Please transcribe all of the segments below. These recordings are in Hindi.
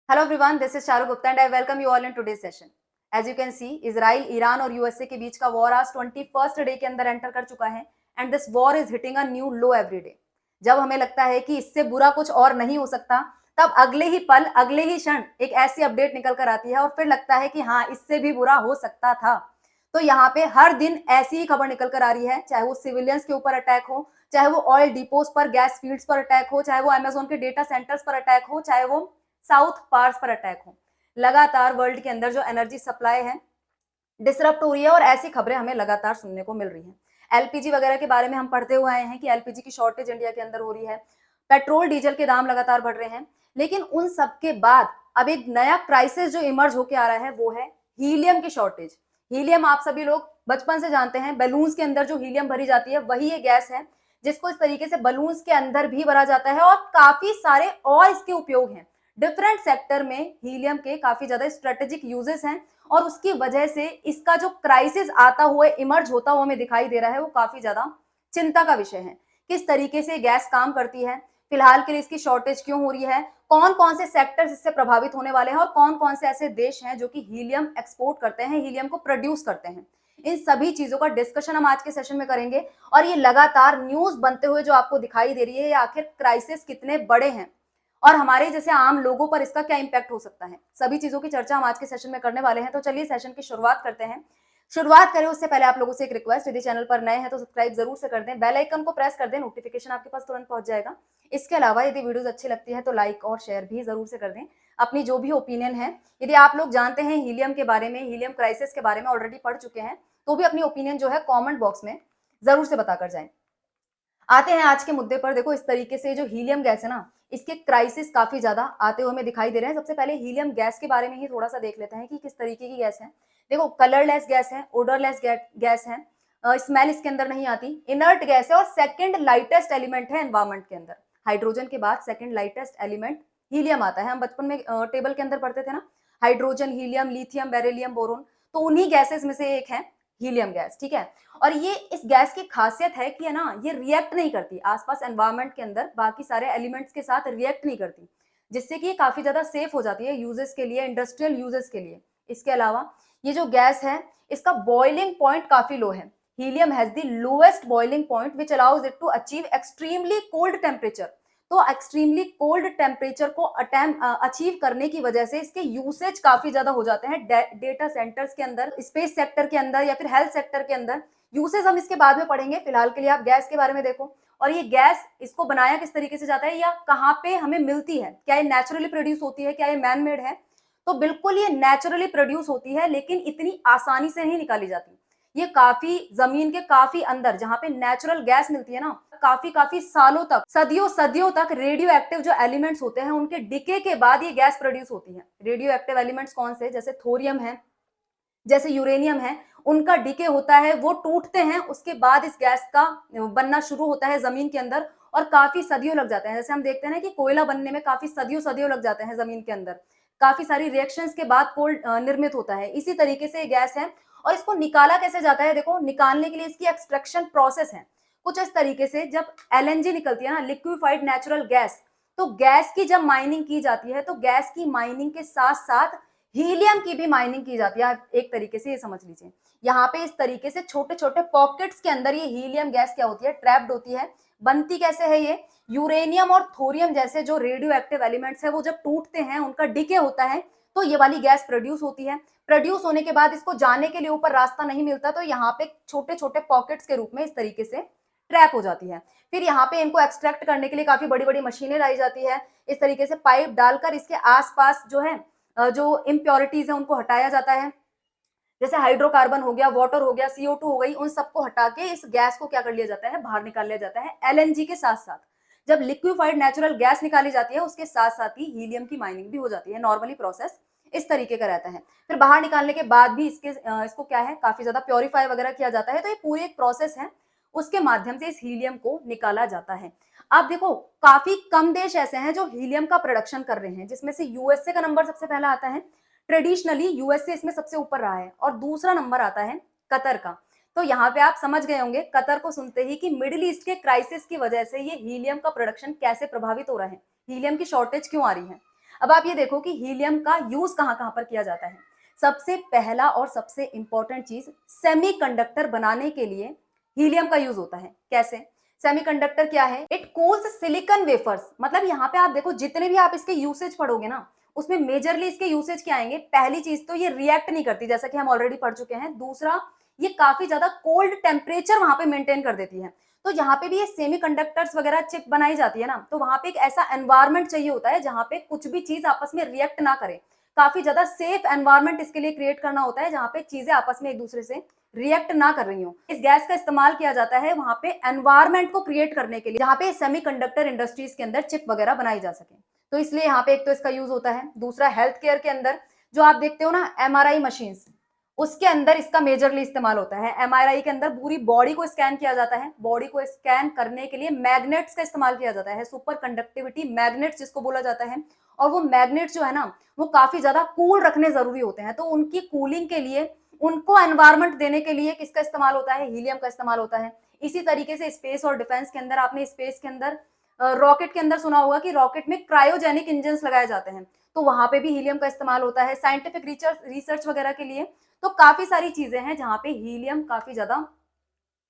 Hello everyone, this is Shahrukh Gupta and I welcome you all in today's session. As you can see, Israel, Iran और यूएसए के बीच का वॉर आज 21st डे के अंदर एंटर कर चुका है and this war is hitting a new low every day. जब हमें लगता है कि इससे बुरा कुछ और नहीं हो सकता, तब अगले ही पल, अगले ही क्षण एक ऐसी अपडेट निकल कर आती है और फिर लगता है कि हाँ, इससे भी बुरा हो सकता था। तो यहाँ पे हर दिन ऐसी ही खबर निकल कर आ रही है, चाहे वो सिविलियंस के ऊपर अटैक हो, चाहे वो ऑयल डिपोज पर, गैस फील्ड्स पर अटैक हो, चाहे वो अमेजोन के डेटा सेंटर्स पर अटैक हो, चाहे वो साउथ पार्स पर अटैक हो। लगातार वर्ल्ड के अंदर जो एनर्जी सप्लाई है डिसरप्ट हो रही है और ऐसी खबरें हमें लगातार सुनने को मिल रही हैं। एलपीजी वगैरह के बारे में हम पढ़ते हुए आए हैं कि एलपीजी की शॉर्टेज इंडिया के अंदर हो रही है, पेट्रोल डीजल के दाम लगातार बढ़ रहे हैं। लेकिन उन सब के बाद अब एक नया क्राइसिस जो इमर्ज होकर आ रहा है वो है हीलियम की शॉर्टेज। हीलियम आप सभी लोग बचपन से जानते हैं, बैलून्स के अंदर जो हीलियम भरी जाती है वही ये गैस है जिसको इस तरीके से बलून्स के अंदर भी भरा जाता है और काफी सारे और इसके उपयोग हैं। डिफरेंट सेक्टर में हीलियम के काफी ज्यादा स्ट्रेटेजिक यूजेस हैं और उसकी वजह से इसका जो क्राइसिस आता हुआ इमर्ज होता हुआ हमें दिखाई दे रहा है वो काफी ज्यादा चिंता का विषय है। किस तरीके से गैस काम करती है, फिलहाल के लिए इसकी शॉर्टेज क्यों हो रही है, कौन कौन से सेक्टर्स इससे प्रभावित होने वाले हैं और कौन कौन से ऐसे देश हैं जो कि हीलियम एक्सपोर्ट करते हैं, हीलियम को प्रोड्यूस करते हैं। इन सभी चीजों का डिस्कशन हम आज के सेशन में करेंगे और ये लगातार न्यूज बनते हुए जो आपको दिखाई दे रही है, आखिर क्राइसिस कितने बड़े हैं और हमारे जैसे आम लोगों पर इसका क्या इंपैक्ट हो सकता है, सभी चीजों की चर्चा हम आज के सेशन में करने वाले हैं। तो चलिए सेशन की शुरुआत करते हैं। शुरुआत करें उससे पहले आप लोगों से एक रिक्वेस्ट, यदि चैनल पर नए हैं तो सब्सक्राइब जरूर से कर दें, बेल आइकन को प्रेस कर दें, नोटिफिकेशन आपके पास तुरंत पहुंच जाएगा। इसके अलावा यदि वीडियोस अच्छी लगती है तो लाइक और शेयर भी जरूर से कर दें। अपनी जो भी ओपिनियन है, यदि आप लोग जानते हैं हीलियम के बारे में, हीलियम क्राइसिस के बारे में ऑलरेडी पढ़ चुके हैं, तो भी अपनी ओपिनियन जो है कॉमेंट बॉक्स में जरूर से बताकर जाएं। आते हैं आज के मुद्दे पर। देखो, इस तरीके से जो हीलियम गैस है ना, इसके क्राइसिस काफी ज्यादा आते हुए हमें दिखाई दे रहे हैं। सबसे पहले हीलियम गैस के बारे में ही थोड़ा सा देख लेते हैं कि किस तरीके की गैस है। देखो, कलरलेस गैस है, ओडरलेस गैस है, स्मेल इसके अंदर नहीं आती, इनर्ट गैस है और सेकंड लाइटेस्ट एलिमेंट है एनवायरमेंट के अंदर। हाइड्रोजन के बाद सेकंड लाइटेस्ट एलिमेंट हीलियम आता है। हम बचपन में टेबल के अंदर पढ़ते थे ना, hydrogen, helium, lithium, beryllium, boron, तो उन्हीं गैसेस में से एक है हीलियम गैस। ठीक है, और ये इस गैस की खासियत है कि है ना, ये रिएक्ट नहीं करती आसपास एनवायरमेंट के अंदर बाकी सारे एलिमेंट्स के साथ रिएक्ट नहीं करती, जिससे कि ये काफी ज्यादा सेफ हो जाती है यूजेस के लिए, इंडस्ट्रियल यूजेस के लिए। इसके अलावा ये जो गैस है इसका बॉइलिंग पॉइंट काफी लो है। Helium has the lowest boiling point which allows it to achieve extremely cold temperature. तो एक्सट्रीमली कोल्ड टेम्परेचर को अचीव करने की वजह से इसके यूसेज काफी ज्यादा हो जाते हैं डेटा सेंटर्स के अंदर, स्पेस सेक्टर के अंदर या फिर हेल्थ सेक्टर के अंदर। यूसेज हम इसके बाद में पढ़ेंगे, फिलहाल के लिए आप गैस के बारे में देखो। और ये गैस, इसको बनाया किस तरीके से जाता है या कहाँ पे हमें मिलती है, क्या ये नेचुरली प्रोड्यूस होती है, क्या ये मैन मेड है? तो बिल्कुल ये नेचुरली प्रोड्यूस होती है, लेकिन इतनी आसानी से नहीं निकाली जाती। ये काफी जमीन के काफी अंदर जहां पे नेचुरल गैस मिलती है ना, काफी काफी सालों तक, सदियों सदियों तक रेडियो एक्टिव जो एलिमेंट्स होते हैं उनके डिके के बाद ये गैस प्रोड्यूस होती है। रेडियो एक्टिव एलिमेंट्स कौन से? जैसे थोरियम है, जैसे यूरेनियम है, उनका डिके होता है, वो टूटते हैं, उसके बाद इस गैस का बनना शुरू होता है जमीन के अंदर और काफी सदियों लग जाते हैं। जैसे हम देखते हैं ना कि कोयला बनने में काफी सदियों सदियों लग जाते हैं जमीन के अंदर, काफी सारी रिएक्शंस के बाद कोल निर्मित होता है। इसी तरीके से ये गैस है और इसको निकाला कैसे जाता है? देखो, निकालने के लिए इसकी एक्सट्रैक्शन प्रोसेस है कुछ इस तरीके से। जब एलएनजी निकलती है ना, लिक्विफाइड नेचुरल गैस, तो गैस की जब माइनिंग की जाती है तो गैस की माइनिंग के साथ साथ हीलियम की भी माइनिंग की जाती है। आप एक तरीके से ये समझ लीजिए, यहाँ पे इस तरीके से छोटे छोटे पॉकेट्स के अंदर ये हीलियम गैस क्या होती है, ट्रैप्ड होती है। बनती कैसे है ये? यूरेनियम और थोरियम जैसे जो रेडियो एक्टिव एलिमेंट्स है वो जब टूटते हैं, उनका डिके होता है, तो ये वाली गैस प्रोड्यूस होती है। प्रोड्यूस होने के बाद इसको जाने के लिए ऊपर रास्ता नहीं मिलता, तो यहाँ पे छोटे छोटे पॉकेट्स के रूप में इस तरीके से ट्रैप हो जाती है। फिर यहाँ पे इनको एक्सट्रैक्ट करने के लिए काफी बड़ी बड़ी मशीनें लाई जाती है। इस तरीके से पाइप डालकर इसके आसपास जो है जो इम्प्योरिटीज है उनको हटाया जाता है। जैसे हाइड्रोकार्बन हो गया, वाटर हो गया, CO2 हो गई, उन सबको हटा के इस गैस को क्या कर लिया जाता है, बाहर निकाल लिया जाता है। एलएनजी के साथ साथ जब लिक्विफाइड नेचुरल गैस निकाली जाती है उसके साथ साथ ही हीलियम की माइनिंग भी हो जाती है। नॉर्मली प्रोसेस इस तरीके का रहता है। फिर बाहर निकालने के बाद भी इसको क्या है, काफी ज्यादा प्योरीफाई वगैरह किया जाता है। तो ये पूरी एक प्रोसेस है, उसके माध्यम से इस हीलियम को निकाला जाता है। आप देखो, काफी कम देश ऐसे हैं जो हीलियम का प्रोडक्शन कर रहे हैं, जिसमें से यूएसए का नंबर सबसे पहला आता है। ट्रेडिशनली यूएसए इसमें सबसे ऊपर रहा है और दूसरा नंबर आता है कतर का। तो यहाँ पे आप समझ गए होंगे कतर को सुनते ही कि मिडिल ईस्ट के क्राइसिस की वजह से ये हीलियम का प्रोडक्शन कैसे प्रभावित हो रहा है, हीलियम की शॉर्टेज क्यों आ रही है। अब आप ये देखो कि हीलियम का यूज कहां कहां पर किया जाता है। सबसे पहला और सबसे इंपॉर्टेंट चीज, सेमीकंडक्टर बनाने के लिए हीलियम का यूज होता है। कैसे? सेमीकंडक्टर क्या है? It cools silicon wafers. मतलब यहाँ पे आप देखो जितने भी आप इसके यूसेज पढ़ोगे ना, उसमें मेजरली इसके यूसेज क्या आएंगे? पहली चीज तो ये रिएक्ट नहीं करती, जैसा कि हम ऑलरेडी पढ़ चुके हैं। दूसरा, ये काफी ज्यादा कोल्ड टेम्परेचर वहां पे मेंटेन कर देती है। तो यहाँ पे भी ये सेमीकंडक्टर्स वगैरह चिप बनाई जाती है ना, तो वहां पे एक ऐसा एनवायरमेंट चाहिए होता है जहां पे कुछ भी चीज आपस में रिएक्ट ना करे। काफी ज्यादा सेफ एनवायरमेंट इसके लिए क्रिएट करना होता है, जहां पे चीजें आपस में एक दूसरे से रिएक्ट ना कर रही हो। इस गैस का इस्तेमाल किया जाता है वहां पे एनवायरमेंट को क्रिएट करने के लिए, जहां पे सेमीकंडक्टर इंडस्ट्रीज के अंदर चिप वगैरह बनाई जा सके। तो इसलिए यहाँ पे एक तो इसका यूज होता है। दूसरा, हेल्थ केयर के अंदर जो आप देखते हो ना एमआरआई मशीन्स, उसके अंदर इसका मेजरली इस्तेमाल होता है। एमआरआई के अंदर पूरी बॉडी को स्कैन किया जाता है। बॉडी को स्कैन करने के लिए मैग्नेट्स का इस्तेमाल किया जाता है, सुपर कंडक्टिविटी मैग्नेट्स जिसको बोला जाता है। और वो मैग्नेट्स जो है ना, वो काफी ज्यादा कूल रखने जरूरी होते हैं। तो उनकी कूलिंग के लिए, उनको एनवायरमेंट देने के लिए किसका इस्तेमाल होता है? हीलियम का इस्तेमाल होता है। इसी तरीके से स्पेस और डिफेंस के अंदर, आपने स्पेस के अंदर रॉकेट के अंदर सुना होगा कि रॉकेट में क्रायोजेनिक इंजन लगाए जाते हैं, तो वहां पे भी हीलियम का इस्तेमाल होता है। साइंटिफिक रिसर्च वगैरह के लिए तो काफी सारी चीजें हैं जहां पे हीलियम काफी ज्यादा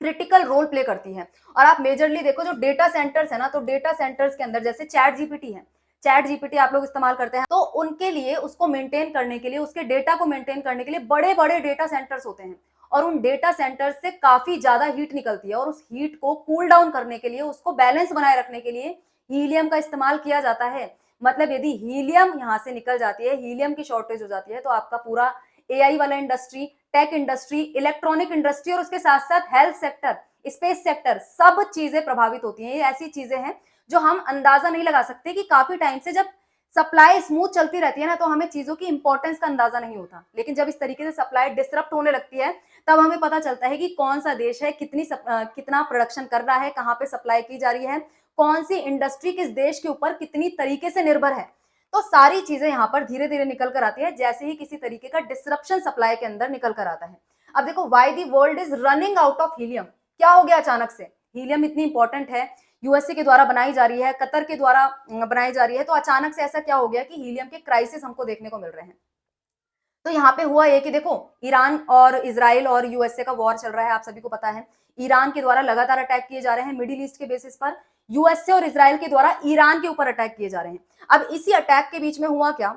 क्रिटिकल रोल प्ले करती है। और आप मेजरली देखो जो डेटा सेंटर्स है ना, तो डेटा सेंटर्स के अंदर जैसे चैट जीपीटी है, चैट जीपीटी आप लोग इस्तेमाल करते हैं, तो उनके लिए, उसको मेंटेन करने के लिए, उसके डेटा को मेंटेन करने के लिए बड़े बड़े डेटा सेंटर्स होते हैं। और उन डेटा सेंटर्स से काफी ज्यादा हीट निकलती है, और उस हीट को कूल डाउन करने के लिए, उसको बैलेंस बनाए रखने के लिए हीलियम का इस्तेमाल किया जाता है। मतलब यदि हीलियम यहाँ से निकल जाती है, हीलियम की शॉर्टेज हो जाती है, तो आपका पूरा एआई वाला industry, tech industry, electronic industry और उसके साथ साथ हेल्थ सेक्टर, स्पेस सेक्टर, सब चीजें प्रभावित होती हैं। ये ऐसी चीजें हैं जो हम अंदाजा नहीं लगा सकते कि काफी टाइम से जब सप्लाई स्मूथ चलती रहती है ना, तो हमें चीजों की इंपॉर्टेंस का अंदाजा नहीं होता। लेकिन जब इस तरीके से सप्लाई डिसरप्ट होने लगती है, तब हमें पता चलता है कि कौन सा देश है, कितना प्रोडक्शन कर रहा है, कहाँ पे सप्लाई की जा रही है, कौन सी इंडस्ट्री किस देश के ऊपर कितनी तरीके से निर्भर है। तो सारी चीजें यहाँ पर धीरे धीरे निकल कर आती है, जैसे ही किसी तरीके का डिसरप्शन सप्लाई के अंदर निकल कर आता है। अब देखो, why the world is running out of helium. क्या हो गया अचानक से? हीलियम इतनी इंपॉर्टेंट है, यूएसए के द्वारा बनाई जा रही है, कतर के द्वारा बनाई जा रही है, तो अचानक से ऐसा क्या हो गया कि हीलियम के क्राइसिस हमको देखने को मिल रहे हैं। तो यहाँ पे हुआ ये कि देखो, ईरान और इजराइल और यूएसए का वॉर चल रहा है, आप सभी को पता है। ईरान के द्वारा लगातार अटैक किए जा रहे हैं मिडिल ईस्ट के बेसिस पर। यूएसए और इजराइल के द्वारा ईरान के ऊपर अटैक किए जा रहे हैं। अब इसी अटैक के बीच में हुआ क्या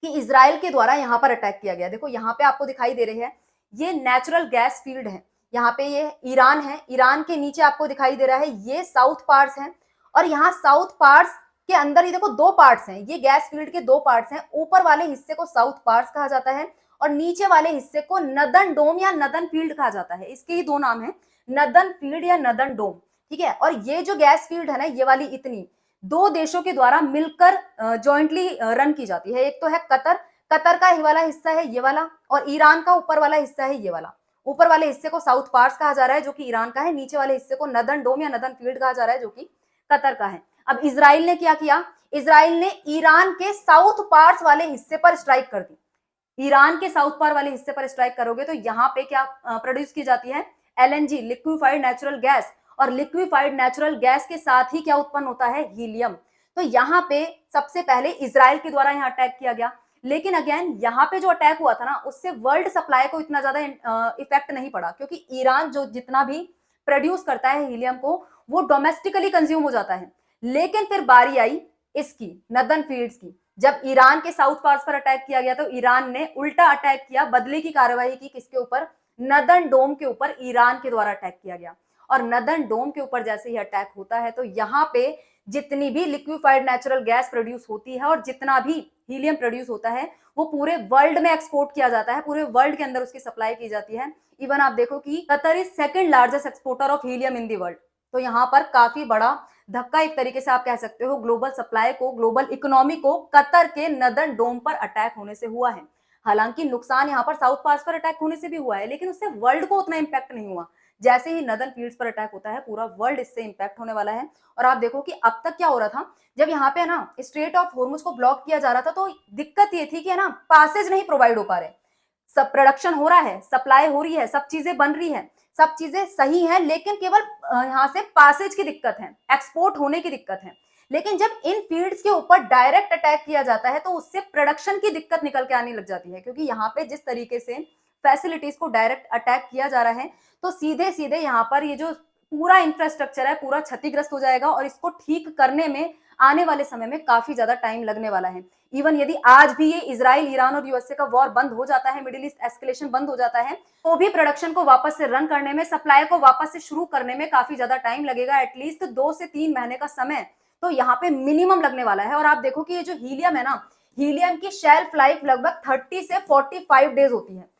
कि इजराइल के द्वारा यहाँ पर अटैक किया गया। देखो यहाँ पे आपको दिखाई दे रही है, ये नेचुरल गैस फील्ड है। यहाँ पे ये ईरान है, ईरान के नीचे आपको दिखाई दे रहा है ये साउथ पार्ट्स है। और यहाँ साउथ पार्ट्स के अंदर ये देखो दो पार्ट्स हैं, ये गैस फील्ड के दो पार्ट्स हैं। ऊपर वाले हिस्से को साउथ पार्ट्स कहा जाता है और नीचे वाले हिस्से को नदन डोम या नदन फील्ड कहा जाता है। इसके ही दो नाम है, नदन फील्ड या नदन डोम, ठीक है। और ये जो गैस फील्ड है ना, ये वाली इतनी दो देशों के द्वारा मिलकर जॉइंटली रन की जाती है। एक तो है कतर, कतर का ही वाला हिस्सा है ये वाला, और ईरान का ऊपर वाला हिस्सा है ये वाला। ऊपर वाले हिस्से को साउथ पार्ट्स कहा जा रहा है जो कि ईरान का है, नीचे वाले हिस्से को नदन डोम या नदन फील्ड कहा जा रहा है जो कि कतर का है। अब इजराइल ने क्या किया, इजराइल ने ईरान के साउथ पार्ट्स वाले हिस्से पर स्ट्राइक कर दी। ईरान के साउथ पार वाले हिस्से पर स्ट्राइक करोगे तो यहाँ पे क्या प्रोड्यूस की जाती है? LNG, liquefied natural gas. और लिक्विफाइड नेचुरल गैस के साथ ही क्या उत्पन्न होता है? हीलियम। तो यहाँ पे सबसे पहले इजराइल के द्वारा यहाँ अटैक किया गया। लेकिन अगेन यहाँ पे जो अटैक हुआ था ना, उससे वर्ल्ड सप्लाई को इतना ज्यादा इफेक्ट नहीं पड़ा, क्योंकि ईरान जो जितना भी प्रोड्यूस करता है हीलियम को, वो डोमेस्टिकली कंज्यूम हो जाता है। लेकिन फिर बारी आई इसकी, नदन फील्ड्स की। जब ईरान के साउथ पार्ट्स पर अटैक किया गया तो ईरान ने उल्टा अटैक किया, बदले की कार्रवाई की। किसके ऊपर? नदन डोम के ऊपर ईरान के द्वारा अटैक किया गया। और नदन डोम के ऊपर जैसे ही अटैक होता है तो यहाँ पे जितनी भी लिक्विफाइड नेचुरल गैस प्रोड्यूस होती है और जितना भी हीलियम प्रोड्यूस होता है, वो पूरे वर्ल्ड में एक्सपोर्ट किया जाता है, पूरे वर्ल्ड के अंदर उसकी सप्लाई की जाती है। इवन आप देखो कि Qatar is second largest exporter of helium in the world. तो यहाँ पर काफी बड़ा धक्का, एक तरीके से आप कह सकते हो, ग्लोबल सप्लाई को, ग्लोबल इकोनॉमी को कतर के नदन डोम पर अटैक होने से हुआ है। हालांकि नुकसान यहाँ पर साउथ पार्ट्स पर अटैक होने से भी हुआ है, लेकिन उससे वर्ल्ड को उतना इंपैक्ट नहीं हुआ। जैसे ही नदन फील्ड्स पर अटैक होता है, पूरा वर्ल्ड इससे इंपैक्ट होने वाला है। और आप देखो कि अब तक क्या हो रहा था, जब यहाँ पे ना स्ट्रेट ऑफ हॉर्मुज को ब्लॉक किया जा रहा था, तो दिक्कत ये थी कि है ना, पासेज नहीं प्रोवाइड हो पा रहे। सब प्रोडक्शन हो रहा है, सप्लाई हो रही है, सब चीजें बन रही है, सब चीजें सही है, लेकिन केवल यहाँ से पासेज की दिक्कत है, एक्सपोर्ट होने की दिक्कत है। लेकिन जब इन फील्ड्स के ऊपर डायरेक्ट अटैक किया जाता है तो उससे प्रोडक्शन की दिक्कत निकल के आने लग जाती है, क्योंकि यहाँ पे जिस तरीके से फैसिलिटीज को डायरेक्ट अटैक किया जा रहा है तो सीधे सीधे यहाँ पर ये जो पूरा इंफ्रास्ट्रक्चर है पूरा क्षतिग्रस्त हो जाएगा और इसको ठीक करने में आने वाले समय में काफी ज्यादा टाइम लगने वाला है। इवन यदि आज भी ये इजराइल, ईरान और यूएसए का वॉर बंद हो जाता है, मिडिल ईस्ट एस्केलेशन बंद हो जाता है, तो भी प्रोडक्शन को वापस से रन करने में, सप्लाई को वापस से शुरू करने में काफी ज्यादा टाइम लगेगा। एटलीस्ट 2 से 3 महीने का समय तो यहाँ पे मिनिमम लगने वाला है। और आप देखो कि ये जो हीलियम है ना, हीलियम की शेल्फ लाइफ लगभग 30 से 45 डेज होती है।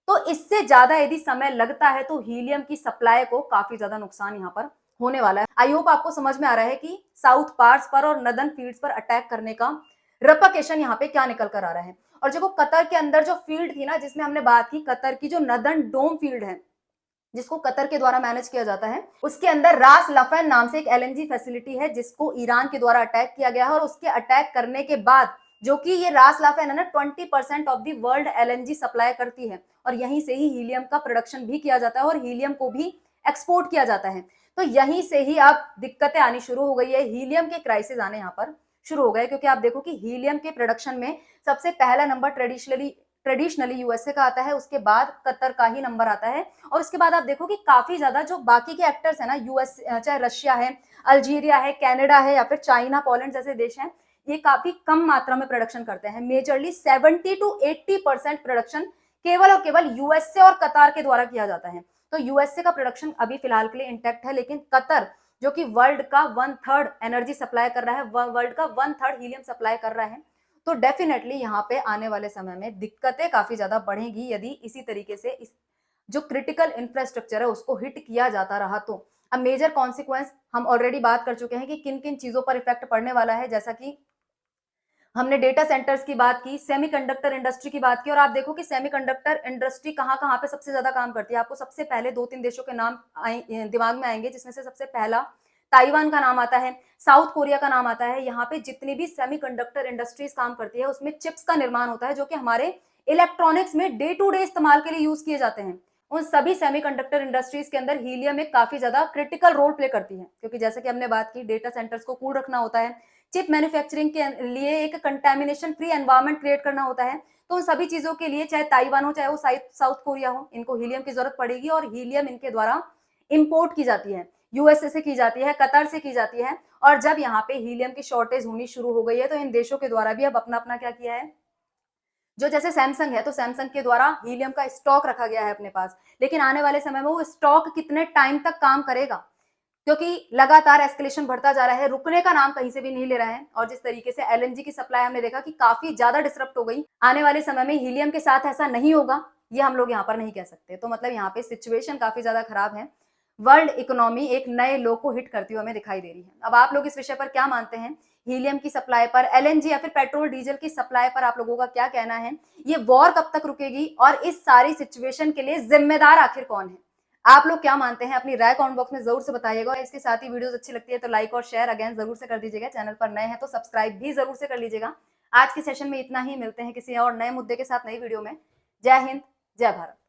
तो इससे ज्यादा यदि समय लगता है तो हीलियम की सप्लाई को काफी ज्यादा नुकसान यहाँ पर होने वाला है। आई होप आपको समझ में आ रहा है कि साउथ पार्ट्स पर और नदर्न फील्ड्स पर अटैक करने का रेपरकशन यहाँ पे क्या निकल कर आ रहा है। और देखो कतर के अंदर जो फील्ड थी ना, जिसमें हमने बात की कतर की जो नदर्न डोम फील्ड है, जिसको कतर के द्वारा मैनेज किया जाता है, उसके अंदर रास लफेन नाम से एक एलएनजी फैसिलिटी है जिसको ईरान के द्वारा अटैक किया गया है। और उसके अटैक करने के बाद जो कि ये रास लफेन है ना 20% of the world LNG supply करती है और यहीं से ही हीलियम का प्रोडक्शन भी किया जाता है और हीलियम को भी एक्सपोर्ट किया जाता है। तो यहीं से ही अब दिक्कतें आनी शुरू हो गई है, हीलियम के क्राइसिस आने यहाँ पर शुरू हो गए, क्योंकि आप देखो कि हीलियम के प्रोडक्शन में सबसे पहला नंबर ट्रेडिशनली यूएसए का आता है, उसके बाद कतर का ही नंबर आता है। और उसके बाद आप देखो कि काफी ज्यादा जो बाकी के एक्टर्स है ना, यूएस चाहे रशिया है, अल्जीरिया है, कनाडा है या फिर चाइना, पोलैंड जैसे देश हैं, ये काफी कम मात्रा में प्रोडक्शन करते हैं। मेजरली 70 to 80% प्रोडक्शन केवल और केवल यूएसए और कतार के द्वारा किया जाता है। तो यूएसए का प्रोडक्शन अभी फिलहाल के लिए इंटैक्ट है, लेकिन कतर जो कि वर्ल्ड का 1/3 एनर्जी सप्लाई कर रहा है, वर्ल्ड का 1/3 हीलियम सप्लाई कर रहा है, तो डेफिनेटली यहाँ पे आने वाले समय में दिक्कतें काफी ज्यादा बढ़ेंगी यदि इसी तरीके से इस जो क्रिटिकल इंफ्रास्ट्रक्चर है उसको हिट किया जाता रहा तो। अब मेजर कॉन्सिक्वेंस हम ऑलरेडी बात कर चुके हैं कि किन किन चीजों पर इफेक्ट पड़ने वाला है, जैसा कि हमने डेटा सेंटर्स की बात की, सेमीकंडक्टर इंडस्ट्री की बात की। और आप देखो कि सेमीकंडक्टर इंडस्ट्री कहाँ कहाँ पे सबसे ज्यादा काम करती है। आपको सबसे पहले 2-3 देशों के नाम दिमाग में आएंगे, जिसमें से सबसे पहला ताइवान का नाम आता है, साउथ कोरिया का नाम आता है। यहाँ पे जितनी भी सेमीकंडक्टर इंडस्ट्रीज काम करती है उसमें चिप्स का निर्माण होता है, जो कि हमारे इलेक्ट्रॉनिक्स में डे टू डे इस्तेमाल के लिए यूज किए जाते हैं। उन सभी सेमीकंडक्टर इंडस्ट्रीज के अंदर हीलियम एक काफी ज्यादा क्रिटिकल रोल प्ले करती है, क्योंकि जैसे कि हमने बात की डेटा सेंटर्स को कूल रखना होता है, चिप मैन्युफैक्चरिंग के लिए एक कंटेमिनेशन फ्री एनवायरनमेंट क्रिएट करना होता है। तो उन सभी चीजों के लिए चाहे ताइवान हो चाहे वो साउथ कोरिया हो, इनको हीलियम की जरूरत पड़ेगी और हीलियम इनके द्वारा इंपोर्ट की जाती है, यूएसए से की जाती है, कतर से की जाती है। और जब यहाँ पे हीलियम की शॉर्टेज होनी शुरू हो गई है तो इन देशों के द्वारा भी अब अपना अपना क्या किया है, जो जैसे सैमसंग है तो सैमसंग के द्वारा हीलियम का स्टॉक रखा गया है अपने पास, लेकिन आने वाले समय में वो स्टॉक कितने टाइम तक काम करेगा, क्योंकि लगातार एस्केलेशन बढ़ता जा रहा है, रुकने का नाम कहीं से भी नहीं ले रहा है। और जिस तरीके से एलएनजी की सप्लाई हमने देखा कि काफी ज्यादा डिसरप्ट हो गई, आने वाले समय में हीलियम के साथ ऐसा नहीं होगा, ये हम लोग यहाँ पर नहीं कह सकते। तो मतलब यहाँ पे सिचुएशन काफी ज्यादा खराब है, वर्ल्ड इकोनॉमी एक नए लो को हिट करती हुई हमें दिखाई दे रही है। अब आप लोग इस विषय पर क्या मानते हैं, हीलियम की सप्लाई पर, एलएनजी या फिर पेट्रोल डीजल की सप्लाई पर आप लोगों का क्या कहना है, ये वॉर कब तक रुकेगी और इस सारी सिचुएशन के लिए जिम्मेदार आखिर कौन है? आप लोग क्या मानते हैं, अपनी राय कमेंट बॉक्स में जरूर से बताइएगा। और इसके साथ ही वीडियोस अच्छी लगती है तो लाइक और शेयर अगेन जरूर से कर दीजिएगा। चैनल पर नए हैं तो सब्सक्राइब भी जरूर से कर लीजिएगा। आज के सेशन में इतना ही, मिलते हैं किसी और नए मुद्दे के साथ नई वीडियो में। जय हिंद, जय भारत।